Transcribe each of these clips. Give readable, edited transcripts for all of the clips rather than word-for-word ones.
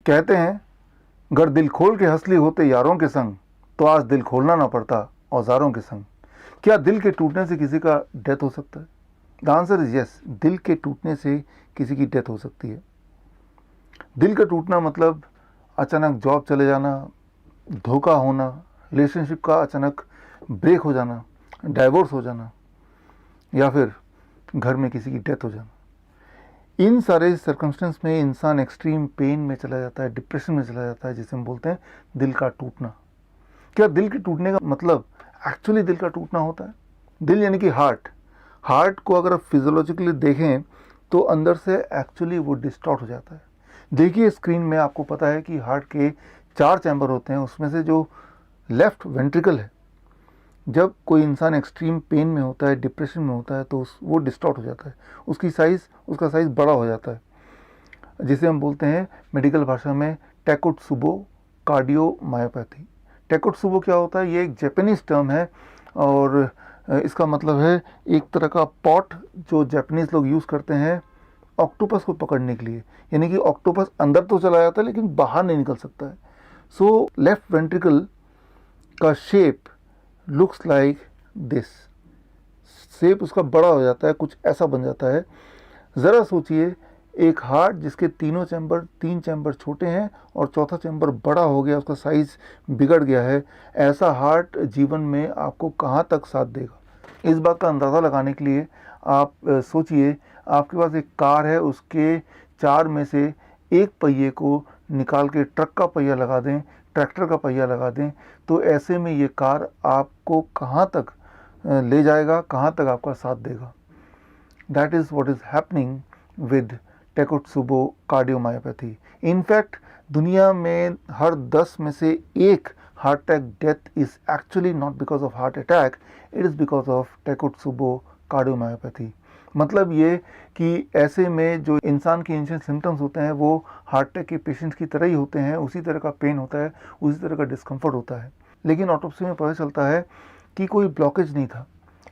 कहते हैं, अगर दिल खोल के हंसली होते यारों के संग, तो आज दिल खोलना ना पड़ता औजारों के संग। क्या दिल के टूटने से किसी का डेथ हो सकता है? The answer is yes. दिल के टूटने से किसी की डेथ हो सकती है। दिल का टूटना मतलब अचानक जॉब चले जाना, धोखा होना, रिलेशनशिप का अचानक ब्रेक हो जाना, डाइवोर्स हो जाना, या फिर घर में किसी की डेथ हो जाना। इन सारे सर्कमस्टेंस में इंसान एक्सट्रीम पेन में चला जाता है, डिप्रेशन में चला जाता है, जिसे हम बोलते हैं दिल का टूटना। क्या दिल के टूटने का मतलब एक्चुअली दिल का टूटना होता है? दिल यानी कि हार्ट। हार्ट को अगर आप फिजियोलॉजिकली देखें तो अंदर से एक्चुअली वो डिस्टॉर्ट हो जाता है। देखिए स्क्रीन में, आपको पता है कि हार्ट के 4 चैम्बर होते हैं। उसमें से जो लेफ्ट वेंट्रिकल है, जब कोई इंसान एक्सट्रीम पेन में होता है, डिप्रेशन में होता है, तो वो डिस्टॉर्ट हो जाता है। उसका साइज़ बड़ा हो जाता है, जिसे हम बोलते हैं मेडिकल भाषा में टेकोत्सुबो कार्डियोमायोपैथी। टेकोत्सुबो क्या होता है? ये एक जापानीज टर्म है और इसका मतलब है एक तरह का पॉट जो जापानीज लोग यूज़ करते हैं ऑक्टोपस को पकड़ने के लिए। यानी कि ऑक्टोपस अंदर तो चला जाता है लेकिन बाहर नहीं निकल सकता है। सो लेफ्ट वेंट्रिकल का shape looks like this. Shape उसका बड़ा हो जाता है, कुछ ऐसा बन जाता है। ज़रा सोचिए, एक हार्ट जिसके 3 चैम्बर छोटे हैं और चौथा चैम्बर बड़ा हो गया, उसका साइज़ बिगड़ गया है, ऐसा हार्ट जीवन में आपको कहाँ तक साथ देगा? इस बात का अंदाज़ा लगाने के लिए आप सोचिए, आपके पास एक कार है, उसके 4 में से एक पहिए को निकाल के ट्रक का पहिया लगा दें, ट्रैक्टर का पहिया लगा दें, तो ऐसे में ये कार आपको कहाँ तक ले जाएगा, कहाँ तक आपका साथ देगा? That is what is happening with takotsubo cardiomyopathy. In fact दुनिया में हर 10 में से एक heart attack death is actually not because of heart attack, it is because of takotsubo cardiomyopathy. मतलब ये कि ऐसे में जो इंसान के इनिशियल सिम्टम्स होते हैं वो हार्ट अटैक के पेशेंट्स की तरह ही होते हैं, उसी तरह का पेन होता है, उसी तरह का डिस्कम्फर्ट होता है। लेकिन ऑटोप्सी में पता चलता है कि कोई ब्लॉकेज नहीं था,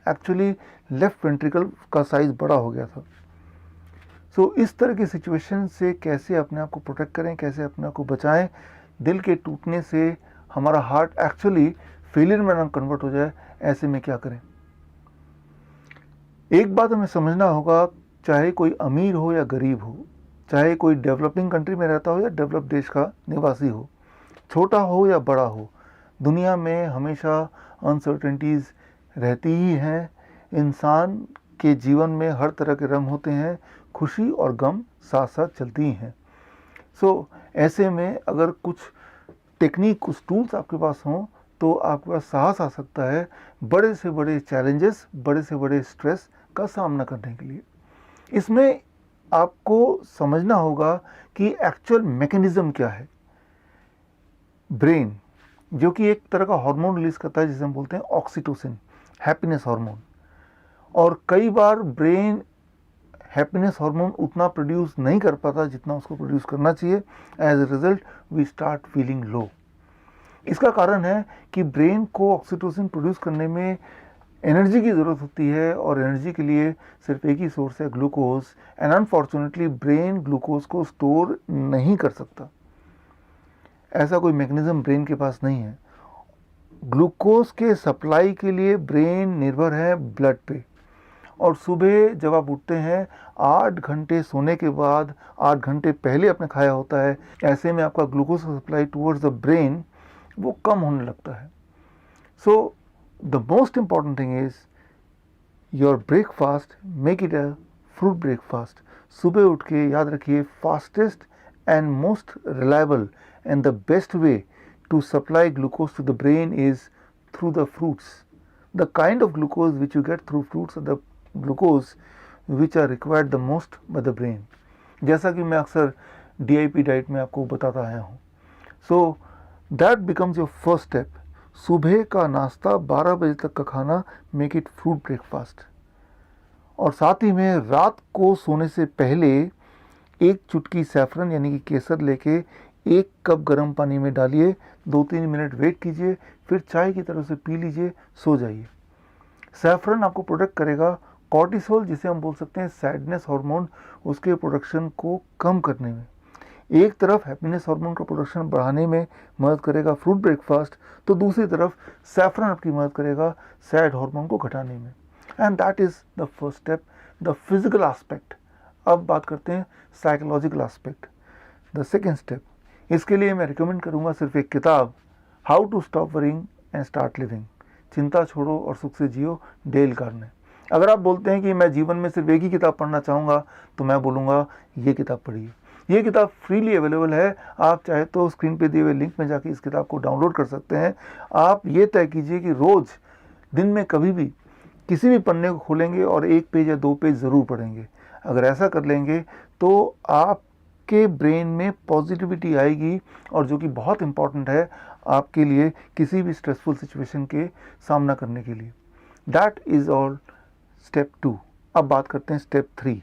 एक्चुअली लेफ्ट वेंट्रिकल का साइज़ बड़ा हो गया था। सो इस तरह की सिचुएशन से कैसे अपने आप को प्रोटेक्ट करें, कैसे अपने आप को बचाएं? दिल के टूटने से हमारा हार्ट एक्चुअली फेलियर में ना कन्वर्ट हो जाए, ऐसे में क्या करें? एक बात हमें समझना होगा, चाहे कोई अमीर हो या गरीब हो, चाहे कोई डेवलपिंग कंट्री में रहता हो या डेवलप देश का निवासी हो, छोटा हो या बड़ा हो, दुनिया में हमेशा अनसर्टेनिटीज़ रहती ही हैं। इंसान के जीवन में हर तरह के रंग होते हैं, खुशी और गम साथ साथ चलती ही हैं। सो ऐसे में अगर कुछ टेक्निक, कुछ टूल्स आपके पास हों तो आपके पास साहस आ सकता है बड़े से बड़े चैलेंजेस, बड़े से बड़े स्ट्रेस का सामना करने के लिए। इसमें आपको समझना होगा कि एक्चुअल मैकेनिज्म क्या है। ब्रेन, जो कि एक तरह का हार्मोन रिलीज करता है जिसे हम बोलते हैं ऑक्सीटोसिन, हैप्पीनेस हार्मोन, और कई बार ब्रेन हैप्पीनेस हार्मोन उतना प्रोड्यूस नहीं कर पाता जितना उसको प्रोड्यूस करना चाहिए। As a result we start feeling low. इसका कारण है कि ब्रेन को ऑक्सीटोसिन प्रोड्यूस करने में एनर्जी की ज़रूरत होती है और एनर्जी के लिए सिर्फ एक ही सोर्स है, glucose. And unfortunately brain glucose को स्टोर नहीं कर सकता, ऐसा कोई मैकेनिज्म ब्रेन के पास नहीं है। ग्लूकोज के सप्लाई के लिए ब्रेन निर्भर है ब्लड पे, और सुबह जब आप उठते हैं 8 घंटे सोने के बाद 8 घंटे पहले आपने खाया होता है, ऐसे में आपका glucose supply towards the brain वो कम होने लगता है। So the most important thing is your breakfast, make it a fruit breakfast. सुबह उठ के याद रखिए, fastest and most reliable and the best way to supply glucose to the brain is through the fruits. The kind of glucose which you get through fruits are the glucose which are required the most by the brain. जैसा कि मैं अक्सर DIP diet में आपको बताता आया हूँ। So that becomes your first step. सुबह का नाश्ता, 12 बजे तक का खाना, make it fruit breakfast. और साथ ही में रात को सोने से पहले एक चुटकी सैफरन यानी कि केसर लेके 1 कप गर्म पानी में डालिए, 2-3 मिनट वेट कीजिए, फिर चाय की तरह से पी लीजिए, सो जाइए। सैफरन आपको प्रोटेक्ट करेगा कॉर्टिसोल, जिसे हम बोल सकते हैं सैडनेस हार्मोन, उसके प्रोडक्शन को कम करने में। एक तरफ हैप्पीनेस हार्मोन का प्रोडक्शन बढ़ाने में मदद करेगा फ्रूट ब्रेकफास्ट, तो दूसरी तरफ सैफरन आपकी मदद करेगा सैड हार्मोन को घटाने में। And that is the first step, the physical aspect. अब बात करते हैं psychological aspect, the second step. इसके लिए मैं रिकमेंड करूँगा सिर्फ एक किताब, how to stop worrying and start living, चिंता छोड़ो और सुख से जियो, डेल कार्ने। अगर आप बोलते हैं कि मैं जीवन में सिर्फ एक ही किताब पढ़ना चाहूँगा, तो मैं बोलूँगा ये किताब पढ़िए। ये किताब फ्रीली अवेलेबल है, आप चाहे तो स्क्रीन पे दिए हुए लिंक में जाके इस किताब को डाउनलोड कर सकते हैं। आप ये तय कीजिए कि रोज़ दिन में कभी भी किसी भी पन्ने को खोलेंगे और एक पेज या दो पेज ज़रूर पढ़ेंगे। अगर ऐसा कर लेंगे तो आपके ब्रेन में पॉजिटिविटी आएगी, और जो कि बहुत इम्पॉर्टेंट है आपके लिए किसी भी स्ट्रेसफुल सिचुएशन के सामना करने के लिए। That is all step 2। अब बात करते हैं step 3।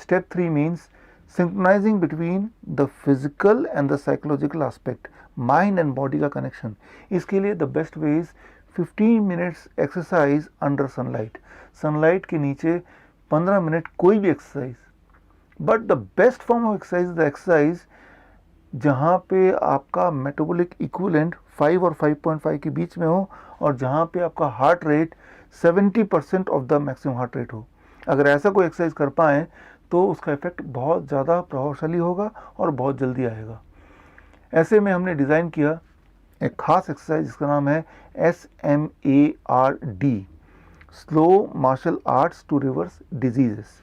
Step 3 means synchronising between the physical and the psychological aspect, mind and body का कनेक्शन। इसके लिए the best way is 15 minutes exercise under sunlight. Sunlight के नीचे 15 मिनट कोई भी exercise, but the best form of exercise the exercise जहाँ पे आपका मेटाबॉलिक इक्विवेलेंट 5 और 5.5 के बीच में हो, और जहाँ पे आपका heart rate 70% of the maximum heart rate हो। अगर ऐसा कोई एक्सरसाइज कर पाएँ तो उसका इफेक्ट बहुत ज़्यादा प्रभावशाली होगा और बहुत जल्दी आएगा। ऐसे में हमने डिज़ाइन किया एक खास एक्सरसाइज जिसका नाम है SMARD, slow martial arts to reverse diseases.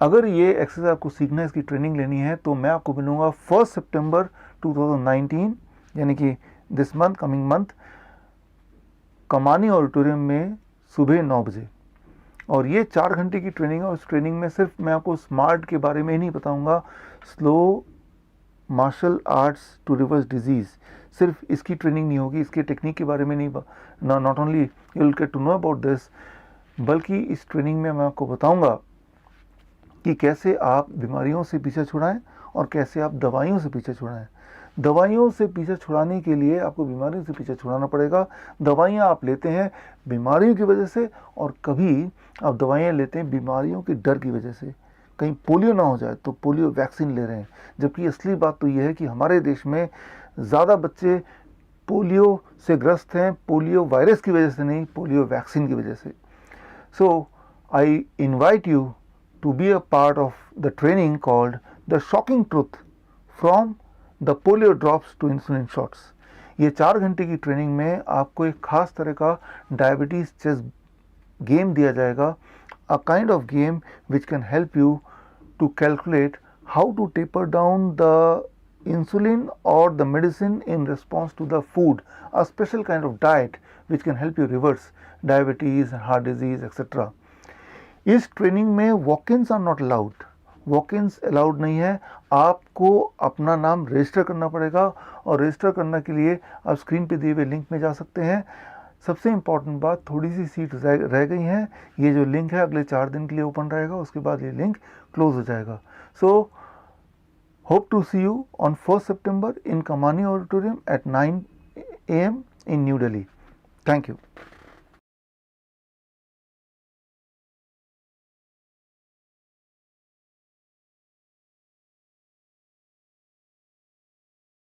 अगर ये एक्सरसाइज आपको सीखना है, इसकी ट्रेनिंग लेनी है, तो मैं आपको मिलूँगा 1 सितंबर 2019, यानी कि दिस मंथ, कमिंग मंथ, कमानी ऑडिटोरियम में सुबह 9 बजे। और ये 4 घंटे की ट्रेनिंग है, और उस ट्रेनिंग में सिर्फ मैं आपको स्मार्ट के बारे में ही नहीं बताऊंगा, slow martial arts to reverse disease, सिर्फ इसकी ट्रेनिंग नहीं होगी, इसके टेक्निक के बारे में नहीं, not only you will get to know about this, बल्कि इस ट्रेनिंग में मैं आपको बताऊंगा कि कैसे आप बीमारियों से पीछा छुड़ाएं और कैसे आप दवाइयों से पीछा छुड़ाएं। दवाइयों से पीछा छुड़ाने के लिए आपको बीमारियों से पीछा छुड़ाना पड़ेगा। दवाइयाँ आप लेते हैं बीमारियों की वजह से, और कभी आप दवाइयाँ लेते हैं बीमारियों के डर की वजह से, कहीं पोलियो ना हो जाए तो पोलियो वैक्सीन ले रहे हैं। जबकि असली बात तो यह है कि हमारे देश में ज़्यादा बच्चे पोलियो से ग्रस्त हैं, पोलियो वायरस की वजह से नहीं, पोलियो वैक्सीन की वजह से। So I invite you to be a part of the training called the shocking truth from the polio drops to insulin shots। ये 4 घंटे की ट्रेनिंग में आपको एक खास तरह का डायबिटीज़ चेस गेम दिया जाएगा, a kind of game which can help you to calculate how to taper down the insulin or the medicine in response to the food, a special kind of diet which can help you reverse diabetes, heart disease, etc. इस training में वॉक-इन्स are not allowed, वॉक-इन्स allowed नहीं है। आपको अपना नाम register करना पड़ेगा, और रजिस्टर करने के लिए आप स्क्रीन पे दिए हुए लिंक में जा सकते हैं। सबसे इम्पॉर्टेंट बात, थोड़ी सी सीट रह गई हैं। ये जो लिंक है अगले 4 दिन के लिए ओपन रहेगा, उसके बाद ये लिंक क्लोज हो जाएगा। So hope to see you on 1 सितंबर in Kamani auditorium at 9 AM in New Delhi. Thank you.